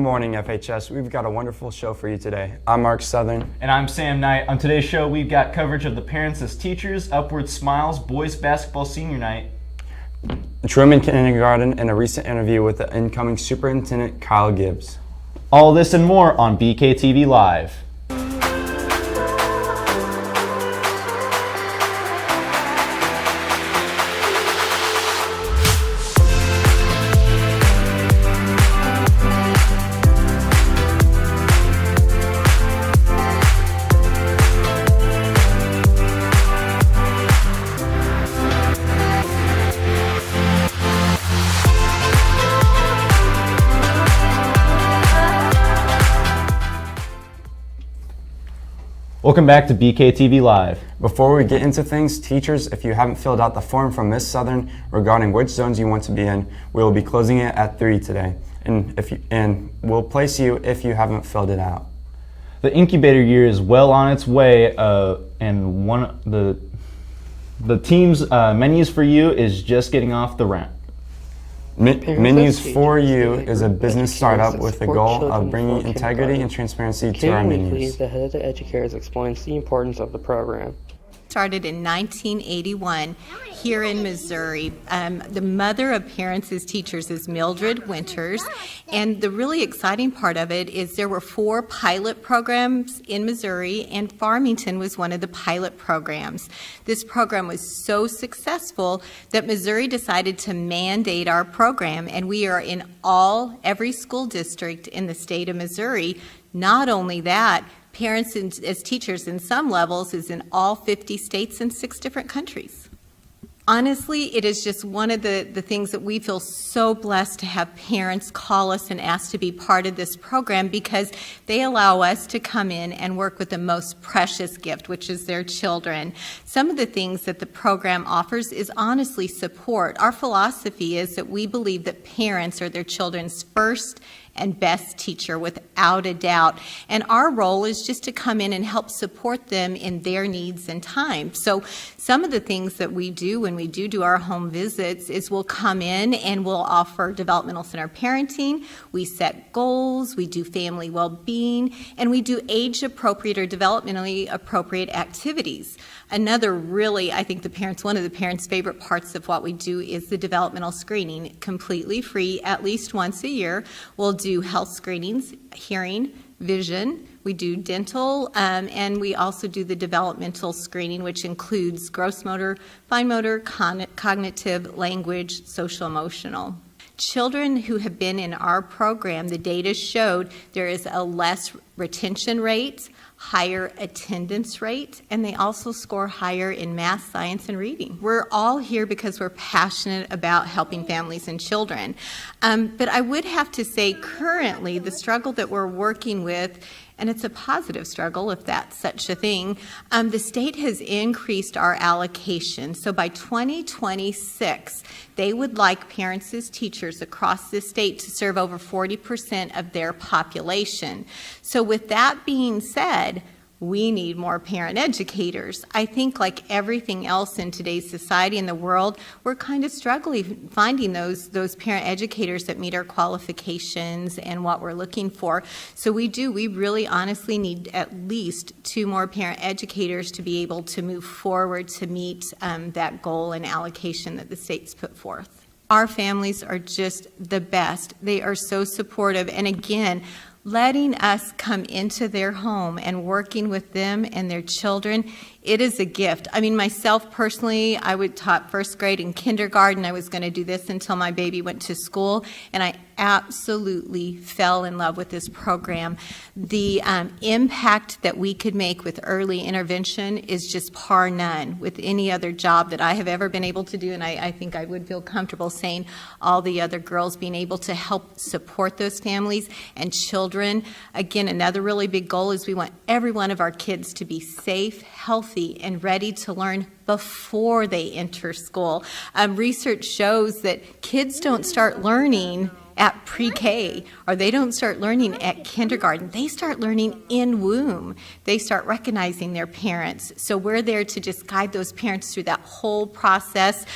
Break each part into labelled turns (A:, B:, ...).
A: morning, FHS. We've got a wonderful show for you today. I'm Mark Southern.
B: And I'm Sam Knight. On today's show, we've got coverage of the Parents as Teachers, Upward Smiles, Boys Basketball Senior Night,
A: Truman Kindergarten, and a recent interview with the incoming Superintendent, Kyle Gibbs.
B: All this and more on BKTV Live. Welcome back to BKTV Live.
A: Before we get into things, teachers, if you haven't filled out the form from Miss Southern regarding which zones you want to be in, we will be closing it at 3 today. And we'll place you if you haven't filled it out.
B: The incubator year is well on its way, and the team's menus for you is just getting off the ramp.
A: Menus for You is a business startup with the goal of bringing integrity and transparency to our menus.
C: The head of the educators explains the importance of the program.
D: Started in 1981 here in Missouri. The mother of Parents as Teachers is Mildred Winters, and the really exciting part of it is there were 4 pilot programs in Missouri, and Farmington was one of the pilot programs. This program was so successful that Missouri decided to mandate our program, and we are in every school district in the state of Missouri. Not only that, Parents as Teachers in some levels is in all 50 states and 6 different countries. Honestly, it is just one of the things that we feel so blessed to have parents call us and ask to be part of this program, because they allow us to come in and work with the most precious gift, which is their children. Some of the things that the program offers is honestly support. Our philosophy is that we believe that parents are their children's first and best teacher without a doubt. And our role is just to come in and help support them in their needs and time. So some of the things that we do when we do our home visits is we'll come in and we'll offer developmental center parenting, we set goals, we do family well-being, and we do age-appropriate or developmentally appropriate activities. Another really, I think one of the parents' favorite parts of what we do is the developmental screening, completely free at least once a year. We'll do health screenings, hearing, vision, we do dental, and we also do the developmental screening, which includes gross motor, fine motor, cognitive, language, social emotional. Children who have been in our program, the data showed there is a less retention rate, higher attendance rate, and they also score higher in math, science, and reading. We're all here because we're passionate about helping families and children. But I would have to say currently the struggle that we're working with, and it's a positive struggle if that's such a thing, the state has increased our allocation. So by 2026, they would like Parents as Teachers across the state to serve over 40% of their population. So with that being said, we need more parent educators. I think like everything else in today's society and the world, we're kind of struggling finding those parent educators that meet our qualifications and what we're looking for. So we really honestly need at least 2 more parent educators to be able to move forward to meet that goal and allocation that the state's put forth. Our families are just the best. They are so supportive. And again, letting us come into their home and working with them and their children, it is a gift. I mean, myself personally, I would taught first grade and kindergarten. I was going to do this until my baby went to school, and I absolutely fell in love with this program. The impact that we could make with early intervention is just par none with any other job that I have ever been able to do, and I think I would feel comfortable saying all the other girls being able to help support those families and children. Again, another really big goal is we want every one of our kids to be safe, healthy, and ready to learn before they enter school. Research shows that kids don't start learning at pre-K, or they don't start learning at kindergarten. They start learning in womb. They start recognizing their parents. So we're there to just guide those parents through that whole process,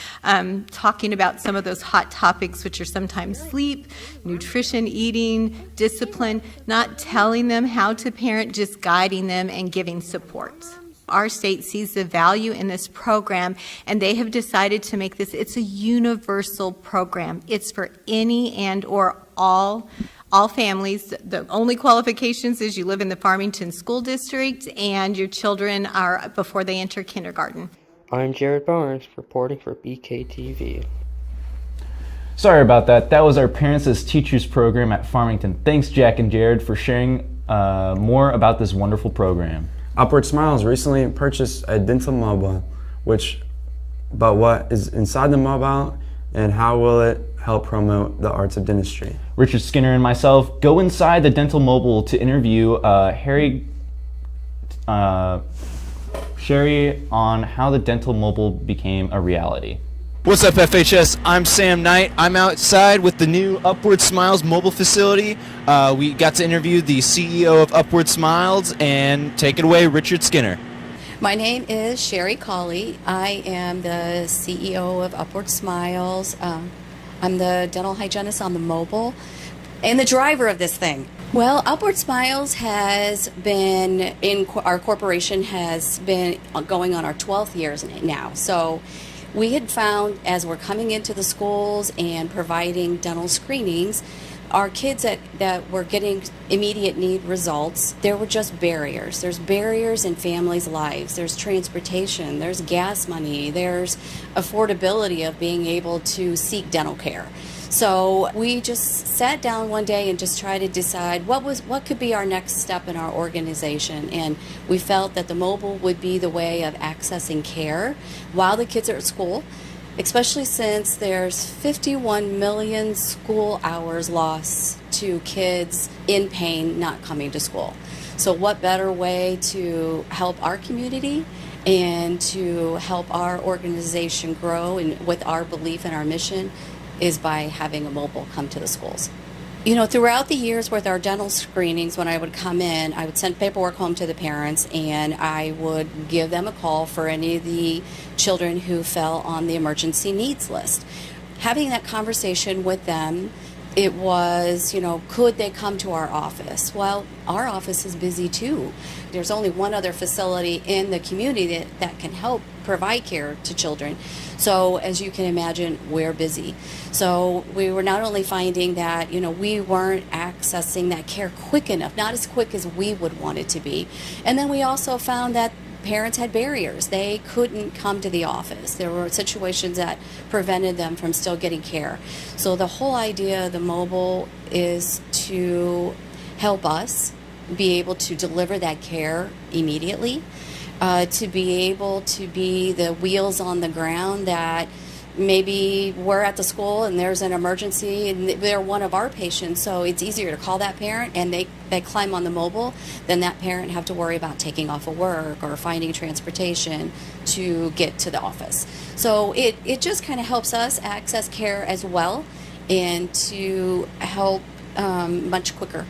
D: talking about some of those hot topics, which are sometimes sleep, nutrition, eating, discipline, not telling them how to parent, just guiding them and giving support. Our state sees the value in this program, and they have decided to make this, it's a universal program. It's for any and or all families. The only qualifications is you live in the Farmington School District and your children are before they enter kindergarten.
C: I'm Jared Barnes, reporting for BKTV.
B: Sorry about that. That was our Parents as Teachers program at Farmington. Thanks, Jack and Jared, for sharing more about this wonderful program.
A: Upward Smiles recently purchased a dental mobile, but what is inside the mobile and how will it help promote the arts of dentistry?
B: Richard Skinner and myself go inside the dental mobile to interview Sherry on how the dental mobile became a reality.
E: What's up, FHS? I'm Sam Knight. I'm outside with the new Upward Smiles mobile facility. We got to interview the CEO of Upward Smiles, and take it away, Richard Skinner.
F: My name is Sherry Cawley. I am the CEO of Upward Smiles. I'm the dental hygienist on the mobile and the driver of this thing. Well, Upward Smiles has been our corporation has been going on our 12th years now. So we had found, as we're coming into the schools and providing dental screenings, our kids that were getting immediate need results, there were just barriers. There's barriers in families' lives. There's transportation, there's gas money, there's affordability of being able to seek dental care. So we just sat down one day and just tried to decide what could be our next step in our organization, and we felt that the mobile would be the way of accessing care while the kids are at school, especially since there's 51 million school hours lost to kids in pain not coming to school. So what better way to help our community and to help our organization grow, and with our belief in our mission, is by having a mobile come to the schools. You know, throughout the years with our dental screenings, when I would come in, I would send paperwork home to the parents, and I would give them a call for any of the children who fell on the emergency needs list. Having that conversation with them, it was, could they come to our office? Well, our office is busy too. There's only one other facility in the community that can help provide care to children. So as you can imagine, we're busy. So we were not only finding that, we weren't accessing that care quick enough, not as quick as we would want it to be. And then we also found that parents had barriers. They couldn't come to the office. There were situations that prevented them from still getting care. So the whole idea of the mobile is to help us be able to deliver that care immediately, to be able to be the wheels on the ground that maybe we're at the school and there's an emergency and they're one of our patients, so it's easier to call that parent and they climb on the mobile than that parent have to worry about taking off of work or finding transportation to get to the office. So it just kind of helps us access care as well, and to help much quicker.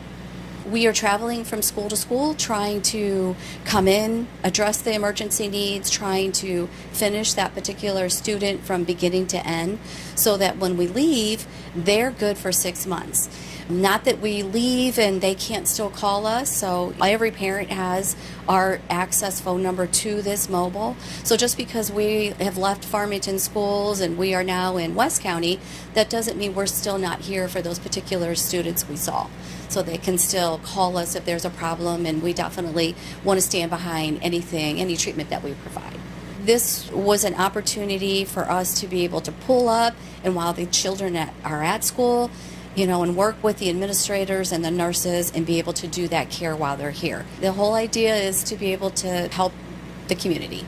F: We are traveling from school to school, trying to come in, address the emergency needs, trying to finish that particular student from beginning to end, so that when we leave, they're good for 6 months. Not that we leave and they can't still call us, so every parent has our access phone number to this mobile. So just because we have left Farmington schools and we are now in West County, that doesn't mean we're still not here for those particular students we saw. So they can still call us if there's a problem, and we definitely want to stand behind any treatment that we provide. This was an opportunity for us to be able to pull up, and while the children are at school, and work with the administrators and the nurses and be able to do that care while they're here. The whole idea is to be able to help the community.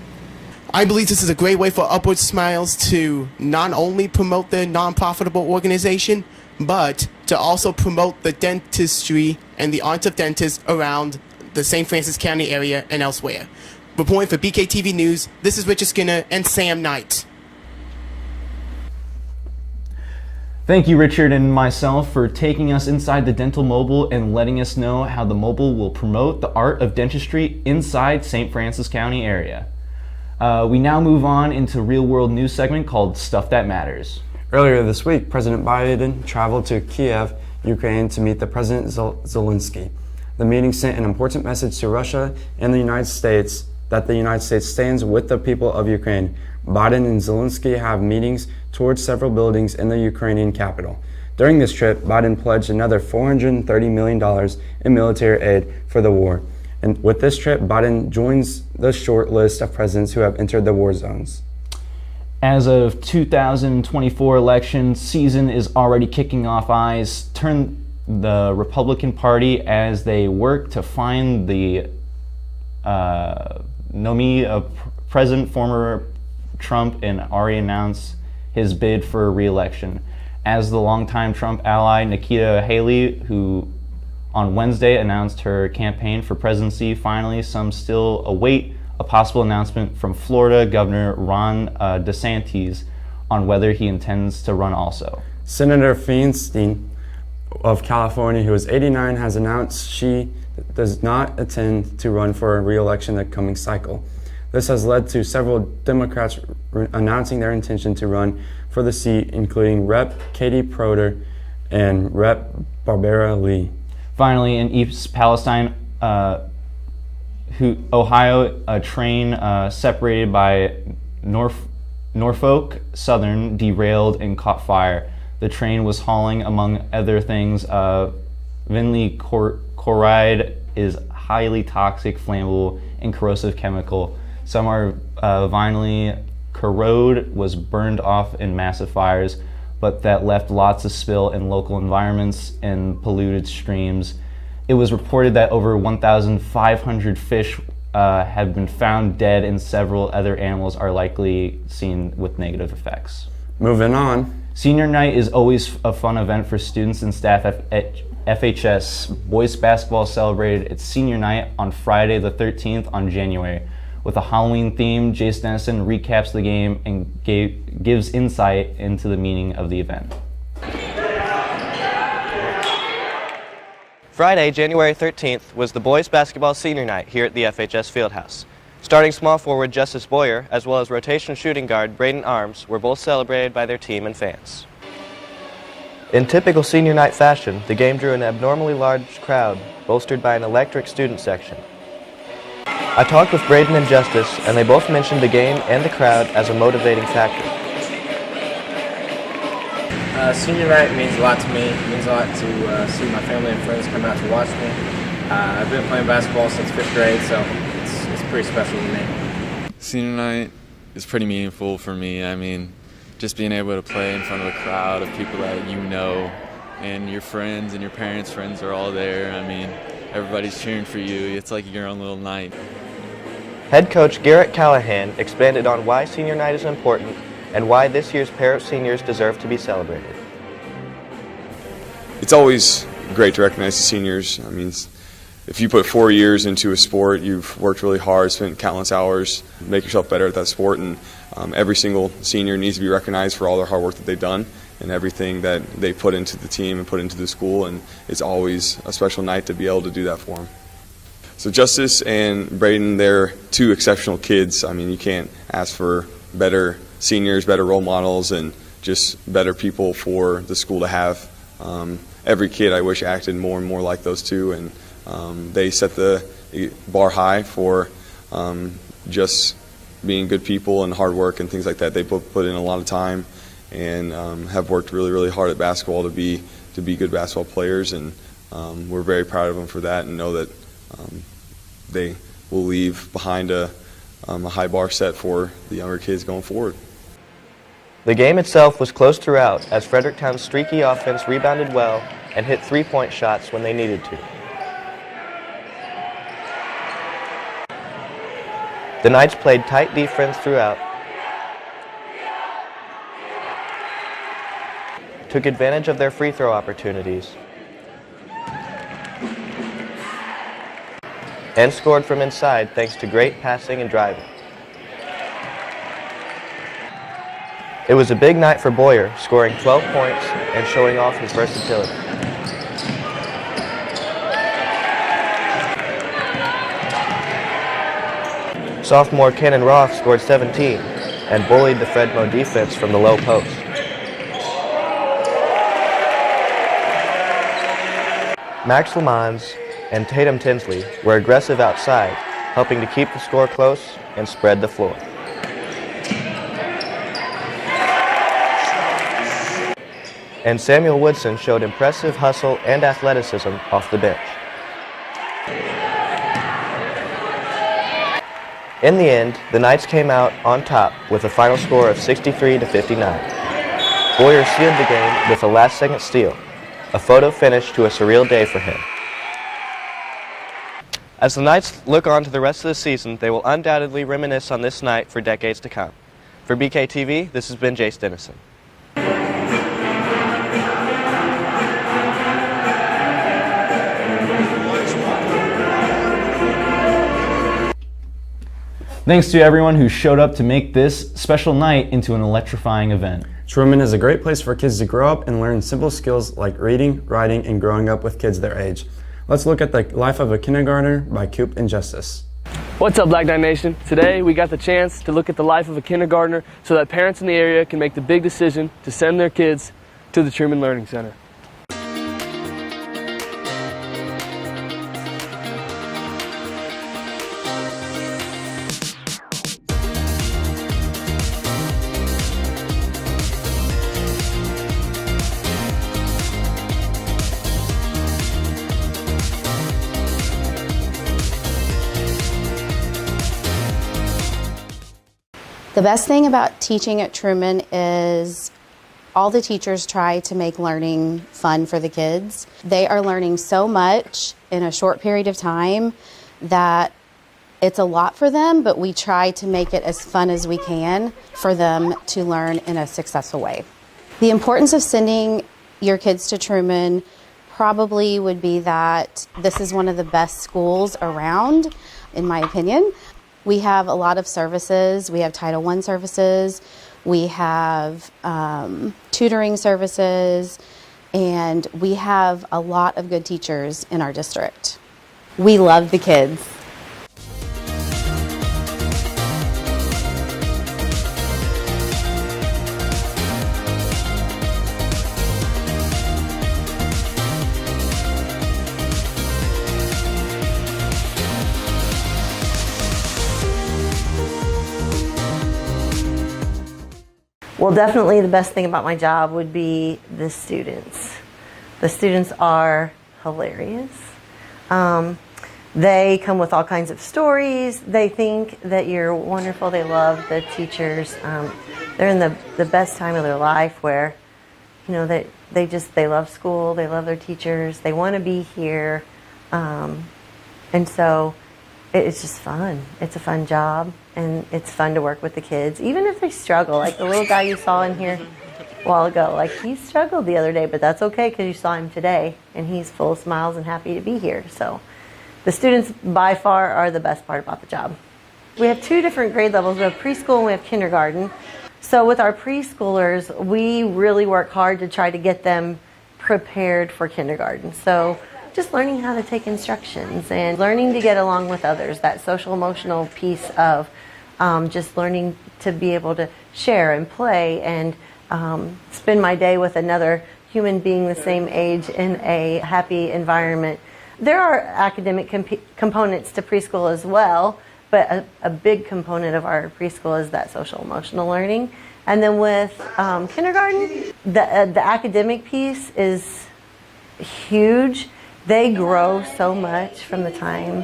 G: I believe this is a great way for Upward Smiles to not only promote their non-profitable organization, but to also promote the dentistry and the arts of dentists around the St. Francis County area and elsewhere. Reporting for BKTV News, this is Richard Skinner and Sam Knight.
B: Thank you, Richard and myself, for taking us inside the Dental Mobile and letting us know how the mobile will promote the art of dentistry inside St. Francis County area. We now move on into real-world news segment called Stuff That Matters.
A: Earlier this week, President Biden traveled to Kiev, Ukraine to meet the President Zelensky. The meeting sent an important message to Russia and the United States that the United States stands with the people of Ukraine. Biden and Zelensky have meetings towards several buildings in the Ukrainian capital. During this trip, Biden pledged another $430 million in military aid for the war. And with this trip, Biden joins the short list of presidents who have entered the war zones.
B: As of 2024 election season is already kicking off, eyes turn the Republican Party as they work to find the nominee of President former Trump and already announced his bid for re-election. As the longtime Trump ally Nikita Haley, who on Wednesday announced her campaign for presidency, finally some still await a possible announcement from Florida Governor Ron DeSantis on whether he intends to run also.
A: Senator Feinstein of California, who is 89, has announced she does not intend to run for re-election the coming cycle. This has led to several Democrats announcing their intention to run for the seat, including Rep. Katie Proder and Rep. Barbara Lee.
B: Finally, in East Palestine, Ohio, a train separated by Norfolk Southern derailed and caught fire. The train was hauling, among other things, vinylene chloride is highly toxic, flammable, and corrosive chemical. Some are vinylene corrode was burned off in massive fires, but that left lots of spill in local environments and polluted streams. It was reported that over 1,500 fish have been found dead, and several other animals are likely seen with negative effects.
A: Moving on.
B: Senior night is always a fun event for students and staff at FHS. Boys basketball celebrated its senior night on Friday the 13th on January. With a Halloween theme, Jace Dennison recaps the game and gives insight into the meaning of the event.
H: Friday, January 13th, was the boys basketball senior night here at the FHS Fieldhouse. Starting small forward Justice Boyer, as well as rotation shooting guard Braden Arms, were both celebrated by their team and fans. In typical senior night fashion, the game drew an abnormally large crowd, bolstered by an electric student section. I talked with Braden and Justice, and they both mentioned the game and the crowd as a motivating factor.
I: Senior night means a lot to me. It means a lot to see my family and friends come out to watch me. I've been playing basketball since 5th grade, so it's pretty special to me.
J: Senior night is pretty meaningful for me. I mean, just being able to play in front of a crowd of people that you know, and your friends and your parents' friends are all there. I mean, everybody's cheering for you. It's like your own little night.
H: Head coach Garrett Callahan expanded on why senior night is important and why this year's pair of seniors deserve to be celebrated.
K: It's always great to recognize the seniors. I mean, if you put 4 years into a sport, you've worked really hard, spent countless hours, make yourself better at that sport, and every single senior needs to be recognized for all their hard work that they've done and everything that they put into the team and put into the school, and it's always a special night to be able to do that for them. So Justice and Braden, they're two exceptional kids. I mean, you can't ask for better seniors, better role models, and just better people for the school to have. Every kid I wish acted more and more like those two, and they set the bar high for just being good people and hard work and things like that. They put in a lot of time and have worked really, really hard at basketball to be good basketball players, and we're very proud of them for that and know that they will leave behind a high bar set for the younger kids going forward.
H: The game itself was close throughout as Fredericktown's streaky offense rebounded well and hit three-point shots when they needed to. The Knights played tight defense throughout, took advantage of their free throw opportunities, and scored from inside thanks to great passing and driving. It was a big night for Boyer, scoring 12 points and showing off his versatility. Sophomore Cannon Roth scored 17 and bullied the Fredmo defense from the low post. Max Lamons and Tatum Tinsley were aggressive outside, helping to keep the score close and spread the floor. And Samuel Woodson showed impressive hustle and athleticism off the bench. In the end, the Knights came out on top with a final score of 63-59. Boyer sealed the game with a last-second steal, a photo finish to a surreal day for him. As the Knights look on to the rest of the season, they will undoubtedly reminisce on this night for decades to come. For BKTV, this has been Jace Dennison.
B: Thanks to everyone who showed up to make this special night into an electrifying event.
A: Truman is a great place for kids to grow up and learn simple skills like reading, writing, and growing up with kids their age. Let's look at the life of a kindergartner by Coop and Justice.
L: What's up, Black Knight Nation? Today we got the chance to look at the life of a kindergartner so that parents in the area can make the big decision to send their kids to the Truman Learning Center.
M: The best thing about teaching at Truman is all the teachers try to make learning fun for the kids. They are learning so much in a short period of time that it's a lot for them, but we try to make it as fun as we can for them to learn in a successful way. The importance of sending your kids to Truman probably would be that this is one of the best schools around, in my opinion. We have a lot of services. We have Title I services. We have tutoring services, and we have a lot of good teachers in our district. We love the kids.
N: Well, definitely the best thing about my job would be the students. The students are hilarious. They come with all kinds of stories. They think that you're wonderful. They love the teachers. They're in the best time of their life where, you know, they love school. They love their teachers. They want to be here. And so it's just fun. It's a fun job, and it's fun to work with the kids, even if they struggle. Like the little guy you saw in here a while ago, like he struggled the other day, but that's okay because you saw him today, and he's full of smiles and happy to be here. So the students by far are the best part about the job. We have two different grade levels. We have preschool and we have kindergarten. So with our preschoolers, we really work hard to try to get them prepared for kindergarten. So just learning how to take instructions and learning to get along with others, that social emotional piece of just learning to be able to share and play and spend my day with another human being the same age in a happy environment. There are academic components to preschool as well, but a big component of our preschool is that social emotional learning. And then with kindergarten, the academic piece is huge. They grow so much from the time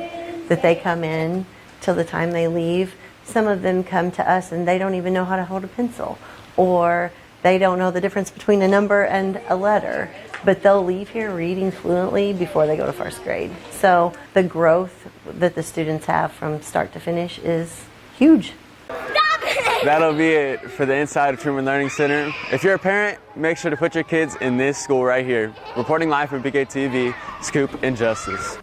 N: that they come in till the time they leave. Some of them come to us and they don't even know how to hold a pencil, or they don't know the difference between a number and a letter, but they'll leave here reading fluently before they go to first grade. So the growth that the students have from start to finish is huge.
O: That'll be it for the inside of Truman Learning Center. If you're a parent, make sure to put your kids in this school right here. Reporting live from BKTV, Scoop and Justice.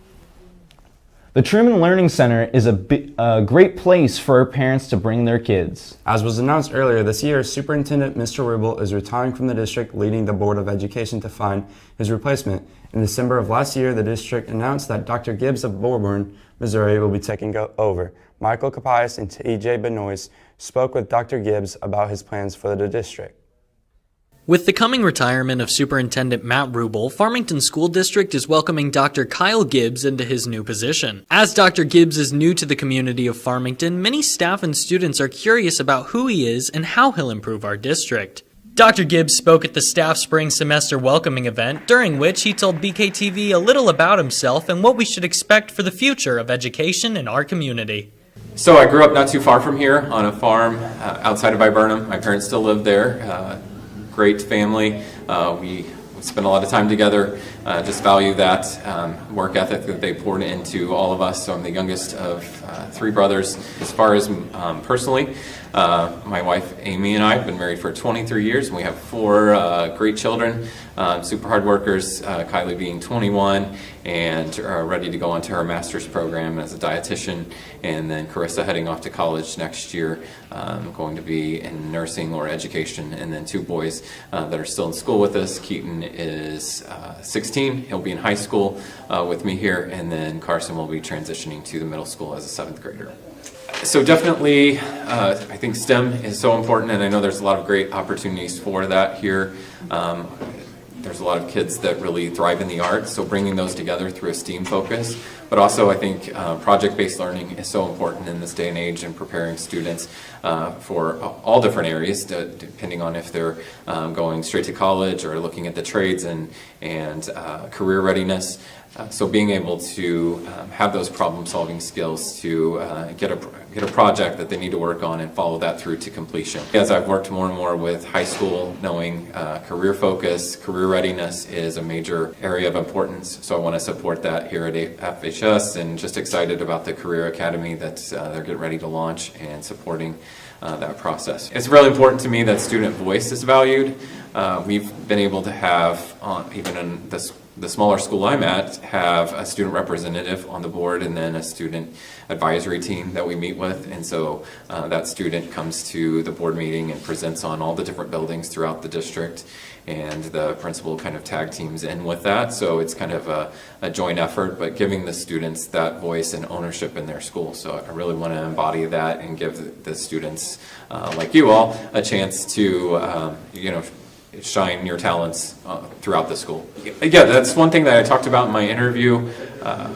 B: The Truman Learning Center is a great place for parents to bring their kids.
A: As was announced earlier this year, Superintendent Mr. Rubel is retiring from the district, leading the Board of Education to find his replacement. In December of last year, the district announced that Dr. Gibbs of Bourborn, Missouri, will be taking over. Michael Capias and T.J. Benoist spoke with Dr. Gibbs about his plans for the district.
P: With the coming retirement of Superintendent Matt Rubel, Farmington School District is welcoming Dr. Kyle Gibbs into his new position. As Dr. Gibbs is new to the community of Farmington, many staff and students are curious about who he is and how he'll improve our district. Dr. Gibbs spoke at the staff spring semester welcoming event, during which he told BKTV a little about himself and what we should expect for the future of education in our community.
Q: So I grew up not too far from here on a farm outside of Viburnum. My parents still live there. Great family. We spend a lot of time together. Just value that work ethic that they poured into all of us. So I'm the youngest of 3 brothers. As far as personally, my wife Amy and I have been married for 23 years, and we have 4 great children, super hard workers, Kylie being 21 and ready to go on to her master's program as a dietitian, and then Carissa heading off to college next year, going to be in nursing or education, and then 2 boys that are still in school with us. Keaton is 16, he'll be in high school with me here, and then Carson will be transitioning to the middle school as a 7th grader. So definitely, I think STEM is so important, and I know there's a lot of great opportunities for that here. There's a lot of kids that really thrive in the arts, so bringing those together through a STEAM focus. But also I think project-based learning is so important in this day and age, and preparing students for all different areas, depending on if they're going straight to college or looking at the trades and career readiness. So being able to have those problem-solving skills to get a project that they need to work on and follow that through to completion. As I've worked more and more with high school, knowing career focus, career readiness is a major area of importance. So I want to support that here at FHS, and just excited about the Career Academy that they're getting ready to launch and supporting that process. It's really important to me that student voice is valued. We've been able to have, even in the smaller school I'm at, have a student representative on the board and then a student advisory team that we meet with, and so that student comes to the board meeting and presents on all the different buildings throughout the district, and the principal kind of tag teams in with that. So it's kind of a joint effort, but giving the students that voice and ownership in their school. So I really want to embody that and give the students like you all a chance to shine your talents throughout the school. Yeah, that's one thing that I talked about in my interview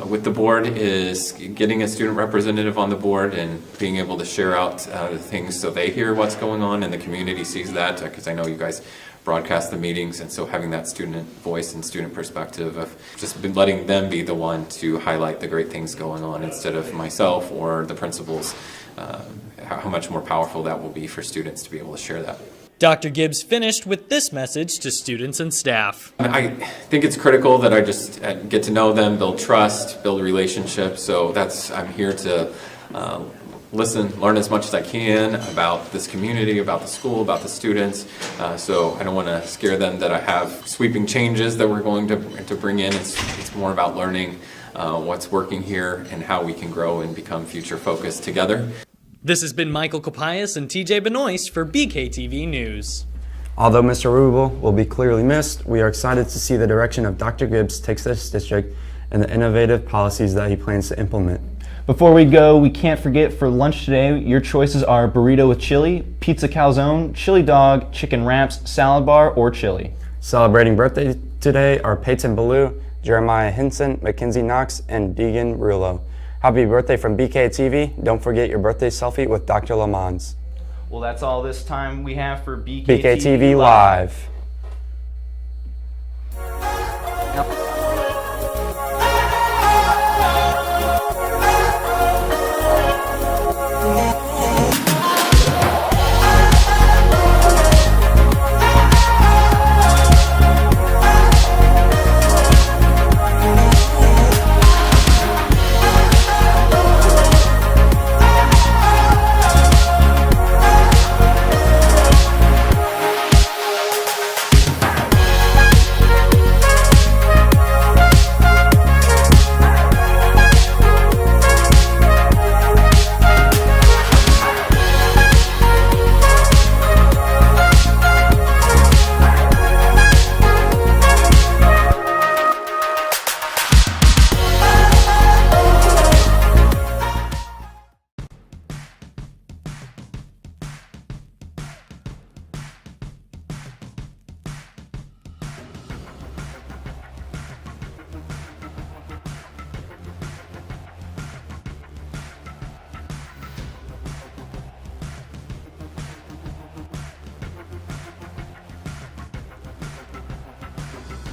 Q: with the board, is getting a student representative on the board and being able to share out the things so they hear what's going on and the community sees that, because I know you guys broadcast the meetings, and so having that student voice and student perspective of just letting them be the one to highlight the great things going on instead of myself or the principals, how much more powerful that will be for students to be able to share that.
P: Dr. Gibbs finished with this message to students and staff.
Q: I think it's critical that I just get to know them, build trust, build relationships. So I'm here to listen, learn as much as I can about this community, about the school, about the students. So I don't want to scare them that I have sweeping changes that we're going to bring in. It's more about learning what's working here and how we can grow and become future focused together.
P: This has been Michael Capias and TJ Benoist for BKTV News.
A: Although Mr. Rubel will be clearly missed, we are excited to see the direction of Dr. Gibbs takes this district and the innovative policies that he plans to implement.
B: Before we go, we can't forget, for lunch today, your choices are burrito with chili, pizza calzone, chili dog, chicken wraps, salad bar, or chili.
A: Celebrating birthday today are Peyton Ballou, Jeremiah Hinson, Mackenzie Knox, and Deegan Rullo. Happy birthday from BKTV. Don't forget your birthday selfie with Dr. Lamons.
B: Well, that's all this time we have for
A: BKTV Live.